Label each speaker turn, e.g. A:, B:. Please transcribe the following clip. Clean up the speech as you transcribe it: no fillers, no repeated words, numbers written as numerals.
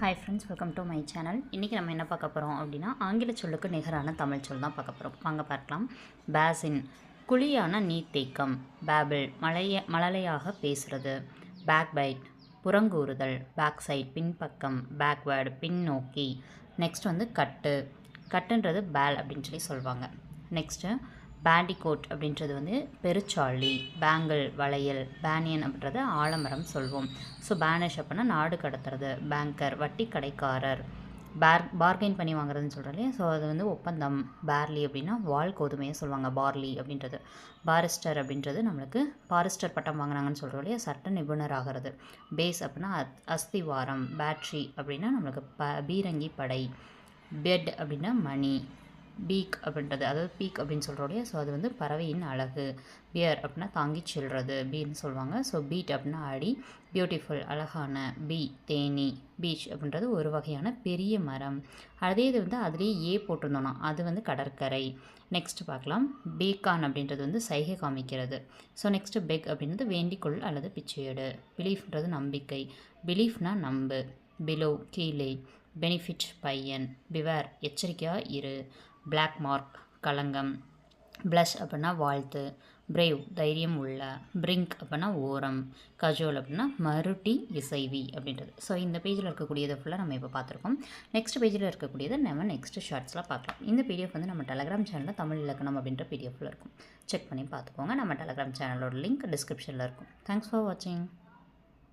A: Hi friends, welcome to my channel. இன்றைக்கி நம்ம என்ன பார்க்க போகிறோம் அப்படின்னா, ஆங்கில சொல்லுக்கு நிகரான தமிழ் சொல் தான் பார்க்க போகிறோம். வாங்க பார்க்கலாம். பேசின் குழியான நீர்த்தேக்கம். பேபிள் மழலையாக பேசுகிறது. பேக்பைட் புறங்கூறுதல். பேக் சைட் பின்பக்கம். பேக்வேர்டு பின்னோக்கி. நெக்ஸ்ட் வந்து கட்டுன்றது பேல் அப்படின்னு சொல்லி சொல்லுவாங்க. நெக்ஸ்ட்டு பேண்டிகோட் அப்படின்றது வந்து பெருச்சாளி. பேங்கிள் வளையல். பேனியன் அப்படின்றது ஆலமரம் சொல்வோம். ஸோ பேனிஷ் அப்படின்னா நாடு கடத்துறது. பேங்கர் வட்டி கடைக்காரர். பார்கெயின் பண்ணி வாங்குறதுன்னு சொல்கிறோம் இல்லையா, ஸோ அது வந்து ஒப்பந்தம். பார்லி அப்படின்னா வால் கோதுமையை சொல்லுவாங்க. பார்லி அப்படின்றது. பாரிஸ்டர் அப்படின்றது நம்மளுக்கு பாரிஸ்டர் பட்டம் வாங்கினாங்கன்னு சொல்கிறோம் இல்லையா, சட்ட நிபுணர் ஆகிறது. பேஸ் அப்படின்னா அஸ்திவாரம். பேட்ரி அப்படின்னா நம்மளுக்கு பீரங்கி படை. பெட் அப்படின்னா மணி. பீக் அப்படின்றது, அதாவது பீக் அப்படின்னு சொல்கிறோம் இல்லையா, ஸோ அது வந்து பறவையின் அழகு. பியர் அப்படின்னா தாங்கி செல்வது பீன்னு சொல்லுவாங்க. ஸோ பீட் அப்படின்னா அடி. பியூட்டிஃபுல் அழகான. பீ தேனி. பீச் அப்படின்றது ஒரு வகையான பெரிய மரம். அதே இது வந்து அதுலேயே ஏ போட்டிருந்தோன்னா அது வந்து கடற்கரை. நெக்ஸ்ட் பார்க்கலாம். பேக்கான் அப்படின்றது வந்து சைகை காமிக்கிறது. ஸோ நெக்ஸ்ட்டு பெக் அப்படின்றது வேண்டிக்கொள் அல்லது பிச்சையேடு. பிலீஃப்ன்றது நம்பிக்கை. பிலீஃப்னா நம்பு. பிலோ கீழே. பெனிஃபிட் பையன். பிவேர் எச்சரிக்கையாக இரு. பிளாக் மார்க் களங்கம். ப்ளஷ் அப்படின்னா வாழ்த்து. பிரேவ் தைரியம் உள்ள. பிரிங்க் அப்படின்னா ஓரம். கஜோல் அப்படின்னா மருட்டி இசைவி அப்படின்றது. ஸோ இந்த பேஜில் இருக்கக்கூடியதை ஃபுல்லாக நம்ம இப்போ பார்த்துருக்கோம். நெக்ஸ்ட் பேஜில் இருக்கக்கூடியதை நம்ம நெக்ஸ்ட் ஷார்ட்ஸில் பார்க்கலாம். இந்த பிடிஎஃப் வந்து நம்ம டெலகிராம் சேனலில் தமிழ் இலக்கணம் அப்படின்ற பிடிஎஃபில் இருக்கும். செக் பண்ணி பார்த்துக்கோங்க. நம்ம டெலகிராம் சேனலோட லிங்க் டிஸ்கிரிப்ஷனில் இருக்கும். தேங்க்ஸ் ஃபார் வாட்சிங்.